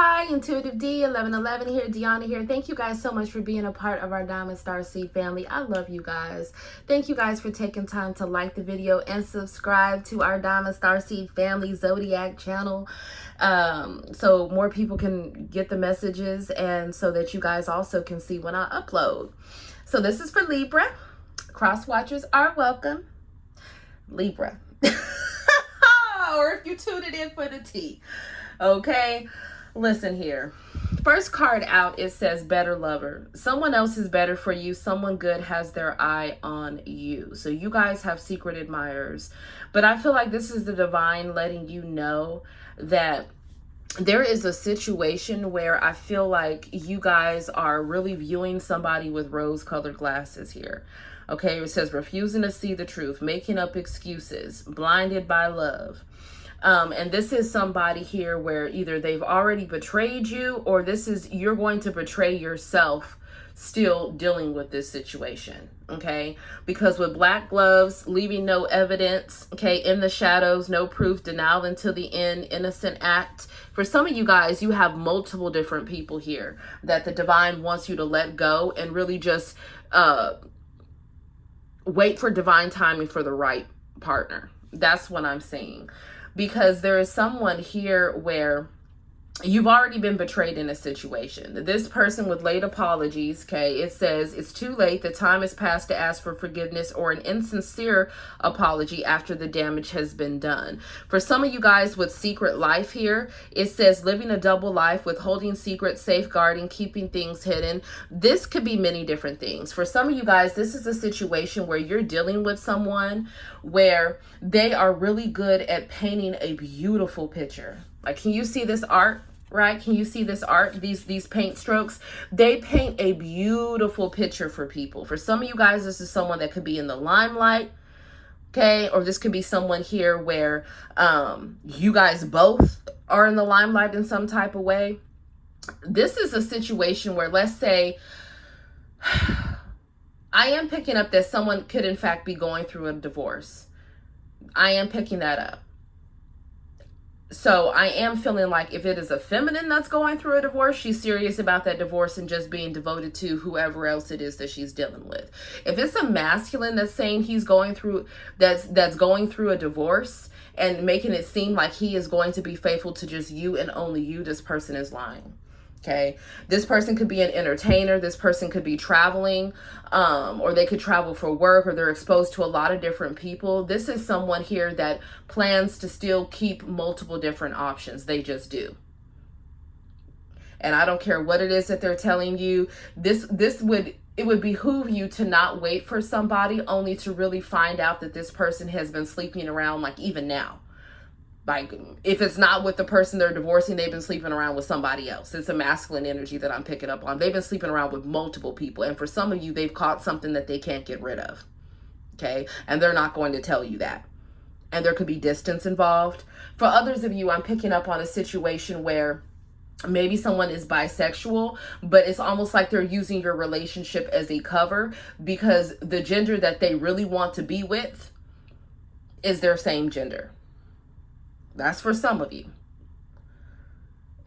Hi, Intuitive D 1111 here, Deanna here. Thank you guys so much for being a part of our Diamond Star Seed family. I love you guys. Thank you guys for taking time to like the video and subscribe to our Diamond Star Seed family Zodiac channel, so more people can get the messages and so that you guys also can see when I upload. So this is for Libra. Cross watchers are welcome. Libra. Or if you tuned it in for the tea. Okay, listen here. First card out, it says better lover. Someone else is better for you. Someone good has their eye on you. So you guys have secret admirers. But I feel like this is the divine letting you know that there is a situation where I feel like you guys are really viewing somebody with rose-colored glasses here. Okay, it says refusing to see the truth, making up excuses, blinded by love. And this is somebody here where either they've already betrayed you or this is you're going to betray yourself still dealing with this situation. Okay, because with black gloves, leaving no evidence, okay, in the shadows, no proof, denial until the end, innocent act. For some of you guys, you have multiple different people here that the divine wants you to let go and really just wait for divine timing for the right partner. That's what I'm seeing. Because there is someone here where you've already been betrayed in a situation. This person with late apologies, okay, it says it's too late. The time has passed to ask for forgiveness or an insincere apology after the damage has been done. For some of you guys with secret life here, it says living a double life, withholding secrets, safeguarding, keeping things hidden. This could be many different things. For some of you guys, this is a situation where you're dealing with someone where they are really good at painting a beautiful picture. Like, can you see this art? Right? Can you see this art? These paint strokes, they paint a beautiful picture for people. For some of you guys, this is someone that could be in the limelight. Okay. Or this could be someone here where you guys both are in the limelight in some type of way. This is a situation where, let's say, I am picking up that someone could in fact be going through a divorce. I am picking that up. So I am feeling like if it is a feminine that's going through a divorce, she's serious about that divorce and just being devoted to whoever else it is that she's dealing with. If it's a masculine that's saying he's going through, that's going through a divorce and making it seem like he is going to be faithful to just you and only you, this person is lying. Okay, this person could be an entertainer. This person could be traveling, or they could travel for work, or they're exposed to a lot of different people. This is someone here that plans to still keep multiple different options. They just do. And I don't care what it is that they're telling you. It would behoove you to not wait for somebody only to really find out that this person has been sleeping around, like even now. Like, if it's not with the person they're divorcing, they've been sleeping around with somebody else. It's a masculine energy that I'm picking up on. They've been sleeping around with multiple people. And for some of you, they've caught something that they can't get rid of. Okay. And they're not going to tell you that. And there could be distance involved. For others of you, I'm picking up on a situation where maybe someone is bisexual, but it's almost like they're using your relationship as a cover because the gender that they really want to be with is their same gender. That's for some of you.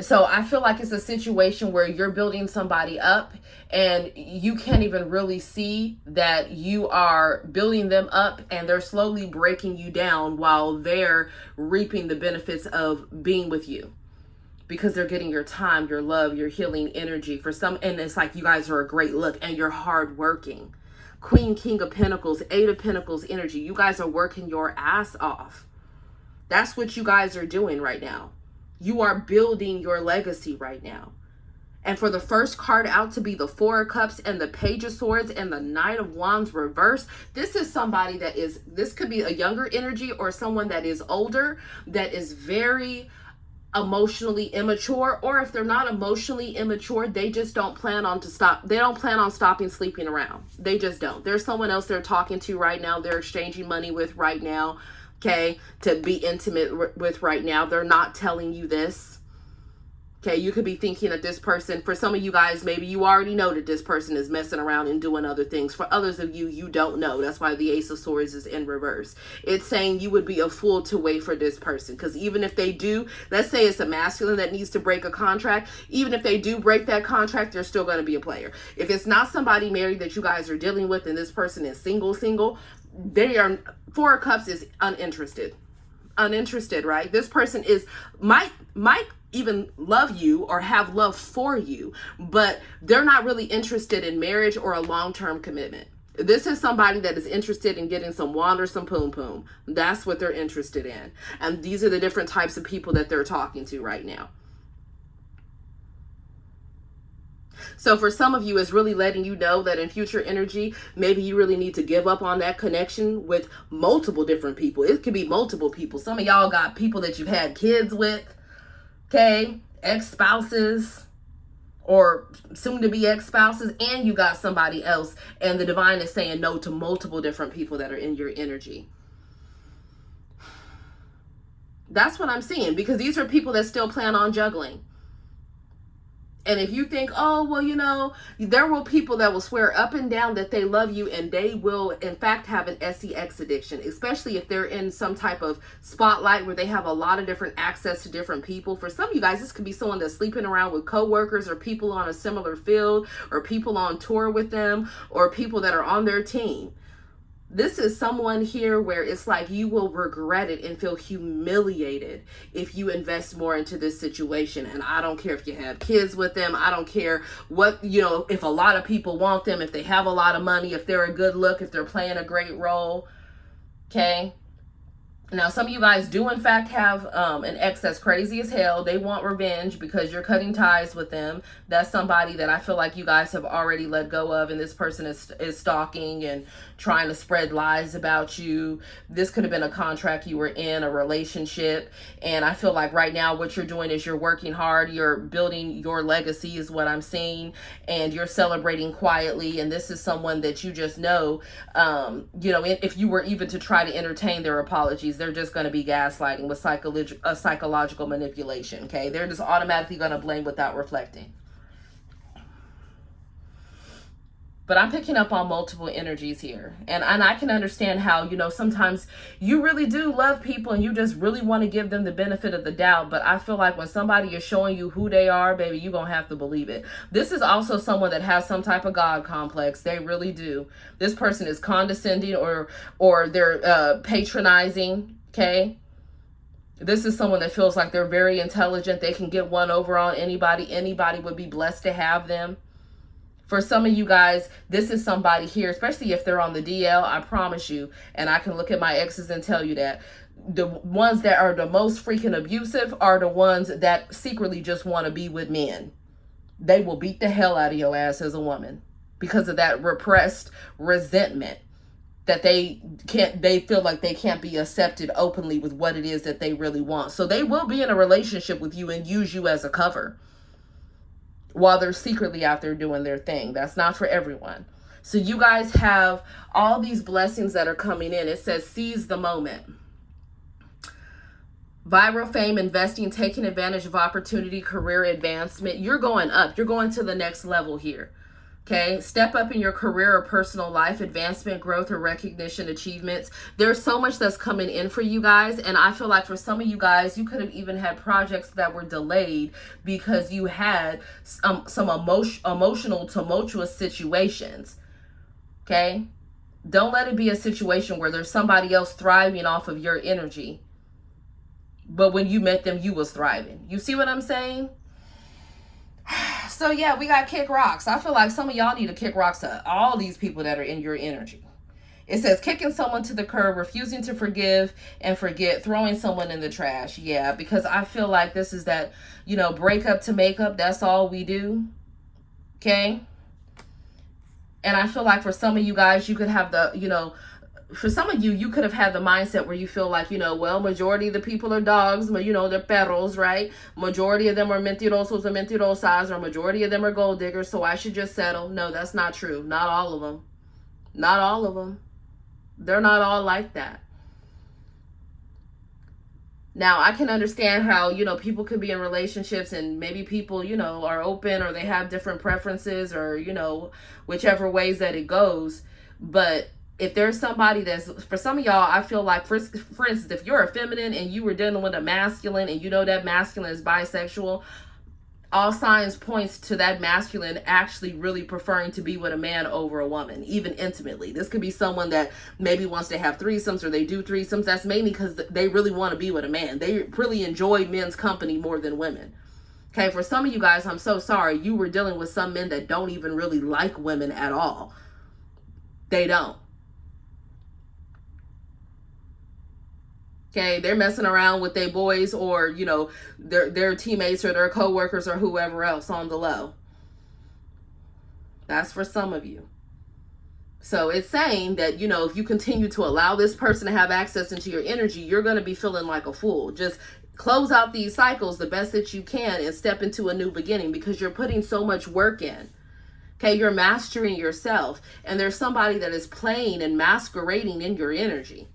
So I feel like it's a situation where you're building somebody up and you can't even really see that you are building them up and they're slowly breaking you down while they're reaping the benefits of being with you. Because they're getting your time, your love, your healing energy for some. And it's like you guys are a great look and you're hardworking. Queen, King of Pentacles, Eight of Pentacles energy. You guys are working your ass off. That's what you guys are doing right now. You are building your legacy right now. And for the first card out to be the Four of Cups and the Page of Swords and the Knight of Wands reversed, this is somebody that is, this could be a younger energy or someone that is older, that is very emotionally immature, or if they're not emotionally immature, they just don't plan on stopping sleeping around. They just don't. There's someone else they're talking to right now, they're exchanging money with right now. Okay, to be intimate with right now. They're not telling you this. Okay, you could be thinking that this person, for some of you guys, maybe you already know that this person is messing around and doing other things. For others of you, you don't know. That's why the Ace of Swords is in reverse. It's saying you would be a fool to wait for this person. Because even if they do, let's say it's a masculine that needs to break a contract. Even if they do break that contract, they're still going to be a player. If it's not somebody married that you guys are dealing with and this person is single, they are, Four of Cups is uninterested, right? This person is, might even love you or have love for you, but they're not really interested in marriage or a long-term commitment. This is somebody that is interested in getting some wand or some poom poom. That's what they're interested in. And these are the different types of people that they're talking to right now. So for some of you, it's really letting you know that in future energy, maybe you really need to give up on that connection with multiple different people. It could be multiple people. Some of y'all got people that you've had kids with, okay, ex-spouses or soon-to-be ex-spouses, and you got somebody else, and the divine is saying no to multiple different people that are in your energy. That's what I'm seeing, because these are people that still plan on juggling. And if you think, oh, well, you know, there will people that will swear up and down that they love you, and they will, in fact, have an sex addiction, especially if they're in some type of spotlight where they have a lot of different access to different people. For some of you guys, this could be someone that's sleeping around with coworkers or people on a similar field or people on tour with them or people that are on their team. This is someone here where it's like you will regret it and feel humiliated if you invest more into this situation. And I don't care if you have kids with them. I don't care what, you know, if a lot of people want them, if they have a lot of money, if they're a good look, if they're playing a great role. Okay. Now, some of you guys do, in fact, have an ex that's crazy as hell. They want revenge because you're cutting ties with them. That's somebody that I feel like you guys have already let go of, and this person is stalking and trying to spread lies about you. This could have been a contract you were in, a relationship, and I feel like right now what you're doing is you're working hard. You're building your legacy is what I'm seeing, and you're celebrating quietly, and this is someone that you just know, you know, if you were even to try to entertain their apologies, they're just going to be gaslighting with psychological manipulation, okay? They're just automatically going to blame without reflecting. But I'm picking up on multiple energies here. And I can understand how, you know, sometimes you really do love people and you just really want to give them the benefit of the doubt. But I feel like when somebody is showing you who they are, baby, you're going to have to believe it. This is also someone that has some type of God complex. They really do. This person is condescending or they're patronizing, okay? This is someone that feels like they're very intelligent. They can get one over on anybody. Anybody would be blessed to have them. For some of you guys, this is somebody here, especially if they're on the DL, I promise you, and I can look at my exes and tell you that the ones that are the most freaking abusive are the ones that secretly just want to be with men. They will beat the hell out of your ass as a woman because of that repressed resentment that they feel like they can't be accepted openly with what it is that they really want. So they will be in a relationship with you and use you as a cover while they're secretly out there doing their thing. That's not for everyone. So you guys have all these blessings that are coming in. It says seize the moment. Viral fame, investing, taking advantage of opportunity, career advancement. You're going up. You're going to the next level here. Okay, step up in your career or personal life, advancement, growth, or recognition, achievements. There's so much that's coming in for you guys. And I feel like for some of you guys, you could have even had projects that were delayed because you had some emotional, tumultuous situations. Okay, don't let it be a situation where there's somebody else thriving off of your energy. But when you met them, you was thriving. You see what I'm saying? So yeah, we got kick rocks. I feel like some of y'all need to kick rocks to all these people that are in your energy. It says kicking someone to the curb, refusing to forgive and forget, throwing someone in the trash. Yeah, because I feel like this is that, you know, break up to make up. That's all we do. Okay. And I feel like for some of you guys, you could have the, you know, for some of you, you could have had the mindset where you feel like, you know, well, majority of the people are dogs, but you know, they're perros, right? Majority of them are mentirosos or mentirosas, or majority of them are gold diggers, so I should just settle. No, that's not true. Not all of them. Not all of them. They're not all like that. Now, I can understand how, people could be in relationships and maybe people, are open or they have different preferences or, whichever ways that it goes. But if there's somebody for some of y'all, I feel like, for instance, if you're a feminine and you were dealing with a masculine and that masculine is bisexual, all signs points to that masculine actually really preferring to be with a man over a woman, even intimately. This could be someone that maybe wants to have threesomes or they do threesomes. That's mainly because they really want to be with a man. They really enjoy men's company more than women. Okay, for some of you guys, I'm so sorry. You were dealing with some men that don't even really like women at all. They don't. Okay, they're messing around with their boys or, their teammates or their coworkers or whoever else on the low. That's for some of you. So it's saying that, if you continue to allow this person to have access into your energy, you're going to be feeling like a fool. Just close out these cycles the best that you can and step into a new beginning, because you're putting so much work in. Okay, you're mastering yourself, and there's somebody that is playing and masquerading in your energy.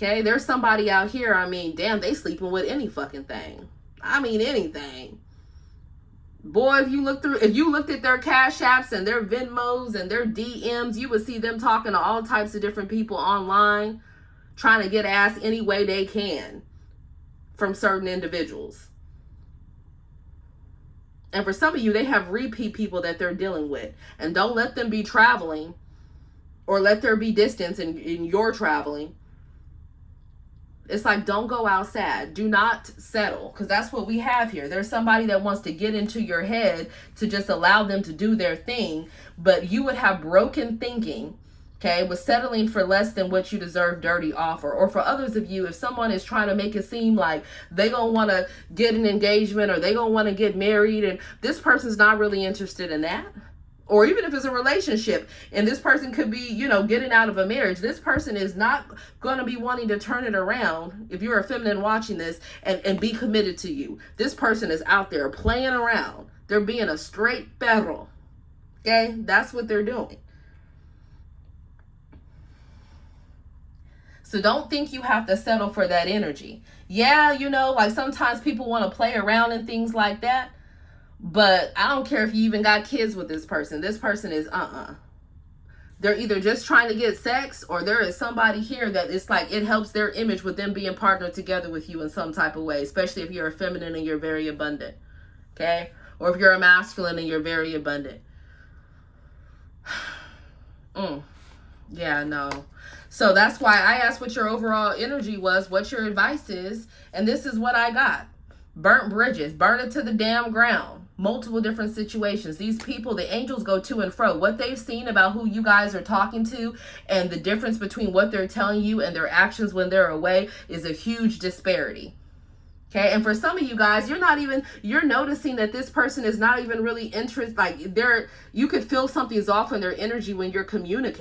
Okay, there's somebody out here, damn, they sleeping with any fucking thing. Anything. Boy, if you looked at their Cash Apps and their Venmos and their DMs, you would see them talking to all types of different people online, trying to get ass any way they can from certain individuals. And for some of you, they have repeat people that they're dealing with. And don't let them be traveling or let there be distance in your traveling. It's like, don't go out sad. Do not settle, because that's what we have here. There's somebody that wants to get into your head to just allow them to do their thing, but you would have broken thinking, okay, with settling for less than what you deserve dirty offer. Or for others of you, if someone is trying to make it seem like they don't want to get an engagement or they don't want to get married, and this person's not really interested in that. Or even if it's a relationship and this person could be, getting out of a marriage, this person is not going to be wanting to turn it around, if you're a feminine watching this, and be committed to you. This person is out there playing around. They're being a straight perro. Okay? That's what they're doing. So don't think you have to settle for that energy. Yeah, like sometimes people want to play around and things like that. But I don't care if you even got kids with this person. This person is They're either just trying to get sex, or there is somebody here that it's like it helps their image with them being partnered together with you in some type of way, especially if you're a feminine and you're very abundant. Okay? Or if you're a masculine and you're very abundant. Yeah, no. So that's why I asked what your overall energy was, what your advice is, and this is what I got. Burnt bridges, burn it to the damn ground. Multiple different situations. These people, the angels go to and fro. What they've seen about who you guys are talking to and the difference between what they're telling you and their actions when they're away is a huge disparity. Okay, and for some of you guys, you're noticing that this person is not even really interested. Like you could feel something's off in their energy when you're communicating.